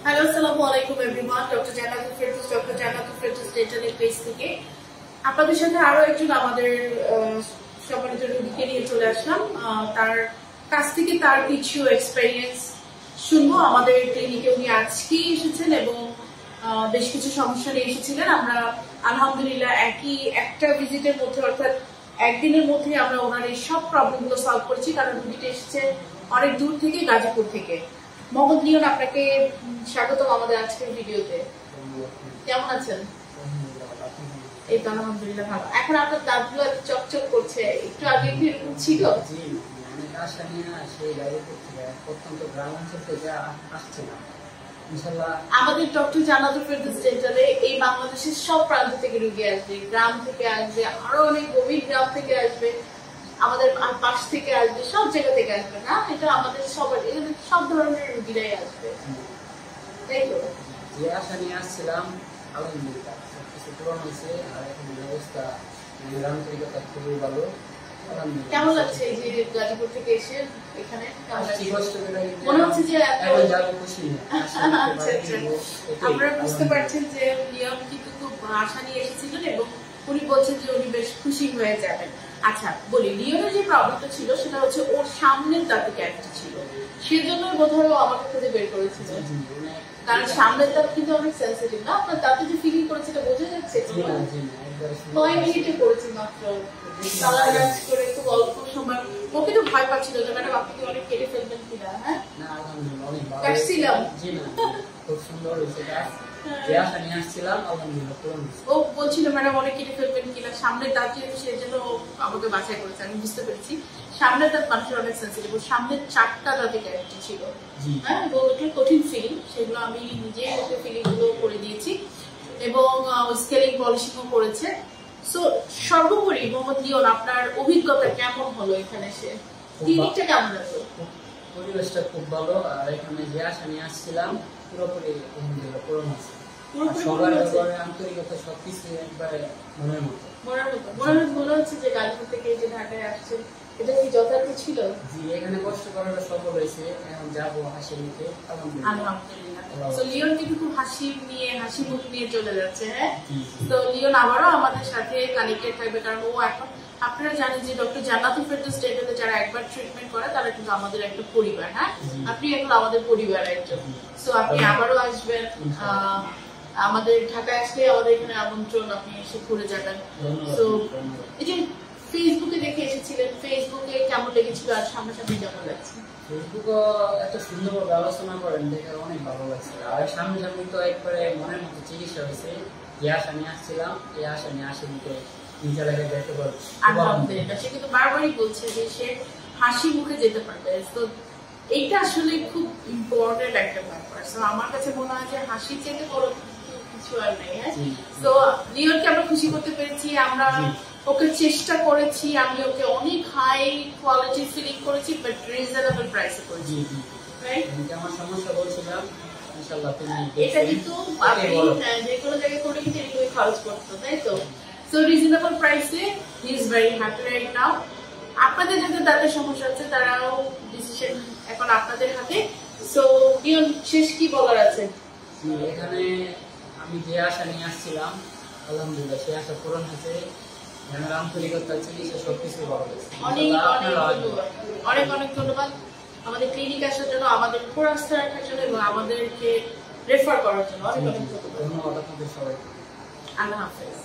Hello, আসসালামু আলাইকুম everyone. Doctor Jannatul Ferdous, doctor Jannatul Ferdous ডেন্টালের page থেকে আপনাদের সাথে আরো একজন আমাদের সম্মানিত রোগীকে নিয়ে চলে আসলাম। তার কাছ থেকে তার কিছু এক্সপেরিয়েন্স শুনবো। আমাদের ক্লিনিকে উনি আজকেই এসেছেন এবং বেশ কিছু সমস্যা নিয়ে এসেছিলেন। আমরা আলহামদুলিল্লাহ একটা ভিজিটের মধ্যে অর্থাৎ একদিনের মধ্যে আমরা ওনার এই সব প্রবলেমগুলো সলভ করেছি, কারণ রোগীটা এসেছে অনেক দূর থেকে, গাজীপুর থেকে। মোহাম্মদ লিওন, আপনাকে স্বাগতম আমাদের আজকের ভিডিওতে। কেমন আছেন? এই তো আলহামদুলিল্লাহ ভালো। এখন আপনার দাঁতগুলো চকচক করছে, একটু আগে কি এরকম ছিল? আমাদের ডক্টর জান্নাতুল ফেরদৌস ডেন্টালে এই বাংলাদেশের সব প্রান্ত থেকে রোগী আসবে, গ্রাম থেকে আসবে, আরো অনেক গভীর গ্রাম থেকে আসবে, আমাদের পাশ থেকে আসবে, সব জায়গা থেকে আসবে। না, এটা আমাদের সবার, এখানে সব ধরনের রোগীরাই আসবে, তাই তো? যে আশা নিয়ে আসছিলাম আলহামদুলিল্লাহ সবকিছু পূরণ হয়েছে। আর এখন ব্যবস্থা আন্তরিকতা খুবই ভালো। কেমন লাগছে এই যে গাজীপুর থেকে এসে এখানে? মনে হচ্ছে যে আপনারা বুঝতে পারছেন যে লিওন কিন্তু খুব আশা নিয়ে এসেছিলেন এবং উনি বলছেন যে উনি বেশ খুশি হয়ে যাবেন। আচ্ছা বলি, লিওনের যে প্রবলেমটা ছিল সেটা হচ্ছে ওর সামনের দাঁতে ক্যাভিটি ছিল, সেজন্য বোধহয় আমাকে খুঁজে বের করেছিল। কারণ সামনের দাঁত কিন্তু অনেক সেন্সিটিভ না? আপনার দাঁতে যে ফিলিং করেছে এটা বোঝা যাচ্ছে। 9 মিনিটে করেছি মাত্র, কালারাজ করে খুব অল্প সময়। ও কিন্তু ভয় পাচ্ছিল যে ম্যাডাম আপনি কি অনেক কেটে ফেলবেন কিনা। হ্যাঁ, কাটছিলাম, খুব সুন্দর হয়েছে। ও বলছিল ম্যাডাম অনেক কেটে ফেলবেন কিনা। সামনের দাঁত যেহেতু সেজন্য আমাকে বাছাই করেছে। আমি বুঝতে পেরেছি সামনের দাঁত মানুষের অনেক সেন্সিটিভ। সামনের 4টা দাঁতে ক্যাভিটি ছিল। হ্যাঁ, কঠিন ফিলিং, সেগুলো আমি নিজে ওকে ফিলিং গুলো করে দিয়েছি এবং স্কেলিং পলিশিংও করেছে। সো সর্বোপরি মোহাম্মদ লিওন, আপনার অভিজ্ঞতা কেমন হলো এখানে এসে? ক্লিনিকটা কেমন লাগলো? পরিবেশটা খুব ভালো। আর এখানে যে আশা নিয়ে আসছিলাম পুরোপুরি পূরণ হয়েছে। সবার আন্তরিকতা সবকিছু একবারে মনের মতো। মনে হচ্ছে যে গাজীপুর থেকে যে ঢাকায় আসছেন, এটা কি যথার্থ ছিল? জি, এখানে কষ্ট করাটা সফল হয়েছে। এখন যাবো হাসি মুখে। আলহামদুলিল্লাহ। তো লিওন কিন্তু খুব হাসি মুখ নিয়ে চলে যাচ্ছে। হ্যাঁ, তো লিওন আবারও আমাদের সাথে কানেক্টেড থাকবে, কারণ ও এখন, আপনারা জানেন যে ডক্টর জান্নাতুল ফেরদৌস ডেন্টালে যারা একবার ট্রিটমেন্ট করে তারা কিন্তু আমাদের একটা পরিবার। হ্যাঁ, আপনি এখন আমাদের পরিবার একজন। সো আপনি আবারও আসবেন। আমাদের ঢাকায় আসলে আমাদের এখানে আমন্ত্রণ, আপনি এসে ঘুরে যাবেন। তো এই যে ফেসবুকে দেখে এসেছিলেন, ফেসবুকে কেমন লেগেছিল আর সামনাসামনি কেমন লাগছে? ফেসবুকে এত সুন্দরভাবে আলোচনা করেন দেখে অনেক ভালো লাগছে। আর সামনাসামনি তো একবারে মনের মতো চিকিৎসা হয়েছে। যে আশা নিয়ে আসছিলাম এই আশা নিয়ে আসে দিতে নিজের আগে যেতে পারবো। আলহামদুলিল্লাহ। সে কিন্তু বারবারই বলছে যে সে হাসি মুখে যেতে পারবে। তো এইটা আসলে খুব ইম্পর্টেন্ট একটা ব্যাপার। তো আমার কাছে মনে হয় যে হাসি চেয়ে বড় কিছু আর নেই। হ্যাঁ, তো লিওনকে আমরা খুশি করতে পেরেছি। আমরা ওকে চেষ্টা করেছি, আমি ওকে অনেক হাই কোয়ালিটি ফিলিং করেছি, বাট রিজনেবল প্রাইসে করেছি। আমার সমস্যা বলছিলাম এটা কিন্তু আপনি যে কোনো জায়গায় করে কিন্তু এরকমই খরচ করতো, তাই তো? সো রিজনেবল প্রাইসে he is very happy right now. আপনাদের যাদের দাঁতের সমস্যা আছে তারাও ডিসিশন এখন আপনাদের হাতে। সো লিওন, শেষ কি বলার আছে? এখানে আমি যে আশা নিয়ে আসছিলাম আলহামদুলিল্লাহ সেই আশা পূরণ হয়েছে। আন্তরিকতা চিকিৎসা সবকিছু ভালো হয়েছে। অনেক অনেক ধন্যবাদ আমাদের ক্লিনিক আসার জন্য, আমাদের উপর আস্থা রাখার জন্য এবং আমাদেরকে রেফার করার জন্য। অনেক অনেক ধন্যবাদ। ধন্যবাদ আপনাদের সবাইকে। আল্লাহ হাফেজ।